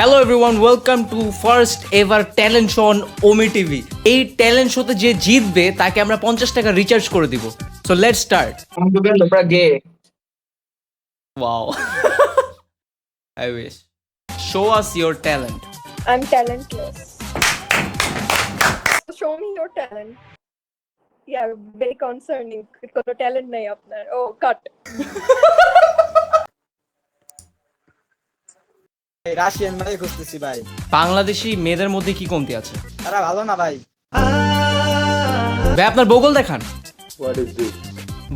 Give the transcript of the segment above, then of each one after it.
Hello everyone, welcome to first ever talent show on ওমি TV. এই talent শোতে যে জিতবে তাকে আমরা 50 টাকা রিচার্জ করে দিব। So let's start. তোমরা গে wow, I wish. Show us your talent. I'm talentless. Show me your talent. Yeah, very concerning. কোনো talent নাই আপনার। Oh, cut. রাশিয়ান ভাই খুঁজতেছি ভাই, বাংলাদেশি মেয়েদের মধ্যে কি কমতি আছে? তারা ভালো না ভাই। ভাই আপনার বগল দেখান। What is this?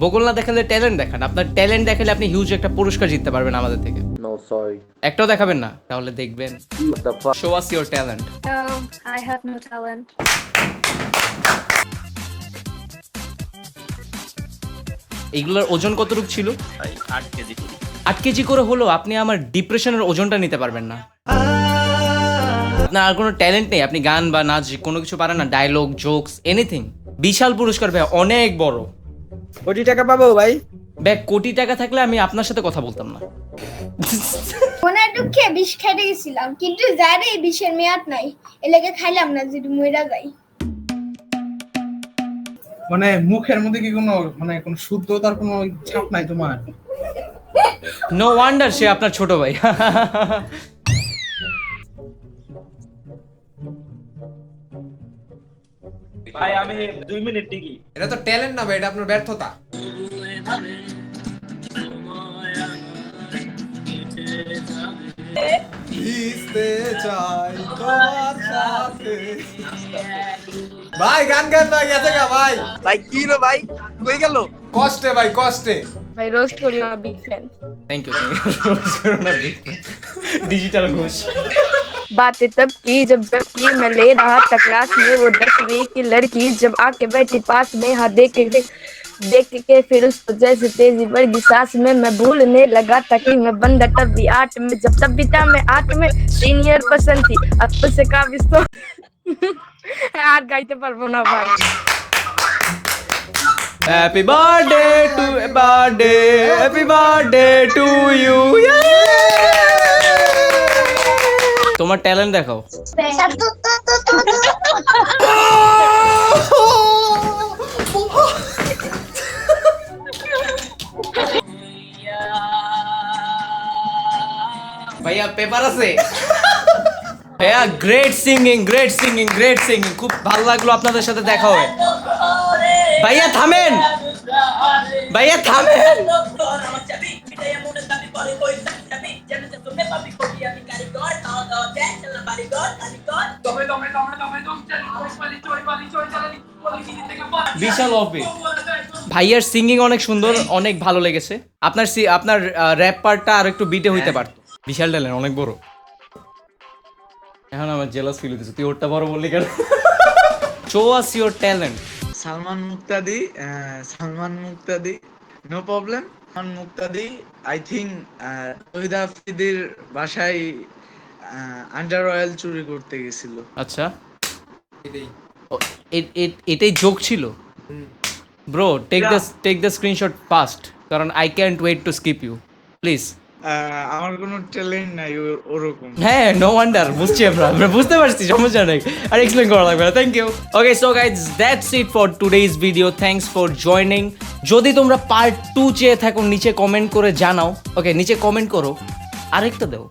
বগল না দেখালে ট্যালেন্ট দেখান। আপনার ট্যালেন্ট দেখালে আপনি হিউজ একটা পুরস্কার জিততে পারবেন আমাদের থেকে। No, sorry. একটাও দেখাবেন না? তাহলে দেখবেন। What the fuck? Show us your talent. No, I have no talent. এইগুলোর ওজন কতটুকু ছিল? 8 কেজি করে হলো। আপনি আমার ডিপ্রেশনের ওজনটা নিতে পারবেন না। আপনার আর কোনো ট্যালেন্ট নেই, আপনি গান বা নাচ কোনো কিছু পারেন না, ডায়লগ, জোকস, এনিথিং। বিশাল পুরস্কার ভাই, অনেক বড়। কোটি টাকা পাবো ভাই? ভাই কোটি টাকা থাকলে আমি আপনার সাথে কথা বলতাম না। ওনার দুঃখে বিষ খাইতে গেছিলাম, কিন্তু যার এই বিষের মেয়াদ নাই, এলাকে খাইলাম না, যদি মইরা যাই। মানে মুখের মধ্যে কি কোনো শুদ্ধতার কোনো ছাপ নাই তোমার? নো ওয়ান্ডার সে আপনার ছোট ভাই। ভাই আমি 2 মিনিট টিকি। এটা তো ট্যালেন্ট না ভাই, এটা আপনার ব্যর্থতা। ভিজতে চাই তোমার সাথে। ভাই গান গান ভাই, গেছে গা ভাই। ভাই কি রে ভাই, কই গেল? কষ্টে ভাই, কষ্টে। I roast for you, a big fan. Thank you. Digital ঘুষ। बातें तब की जब की मैं ले रहा था क्लास में वो 10वीं की लड़की जब आके बैठी पास में हाँ देख के फिर उसको जैसे तेजी बढ़ गई सांस में मैं भूलने लगा था कि मैं बंदा तब भी 8 में जब तब भी था मैं 8 में सीनियर पसंद थी अब तो से काबिज तो यार गाइते पारबो ना भाई। Happy birthday to birthday, happy birthday to you. তোমার ট্যালেন্ট দেখাও। ভাইয়া পেপার আছে? ভাইয়া great singing, great singing, great singing. খুব ভালো লাগলো আপনাদের সাথে দেখা হয়ে। ভাইয়া থামেন, ভাইয়া থামেন। বিশাল অফিস। ভাইয়ার সিঙ্গিং অনেক সুন্দর, অনেক ভালো লেগেছে। আপনার র্যাপ পার্টটা আর একটু বিটে হইতে পারতো। বিশাল ট্যালেন্ট, অনেক বড়। এখন আমার জেলাস ফিল হইতেছে, তুই ওরটা বড় বললি কেন? Show us your talent. Salman Muktadi no problem. Salman Muktadir I think তহিদ আফ্রিদির বাসায় আন্ডার অয়েল চুরি করতে গেছিল। আচ্ছা, এটাই জোক ছিল? Bro take the screenshot fast, কারণ I can't wait to skip you please. আমার কোনো ট্যালেন্ট নাই ওরকম। হ্যাঁ, নো ওয়ান্ডার, বুঝছি আমরা বুঝতে পারছি, সমস্যা নেই, আর এক্সপ্লেন করা লাগবে না। Thank you. Okay so guys, that's it for today's video. Thanks for joining. যদি তোমরা পার্ট 2 চেয়ে থাকো নিচে কমেন্ট করে জানাও। ওকে, নিচে কমেন্ট করো, আরেকটা দাও।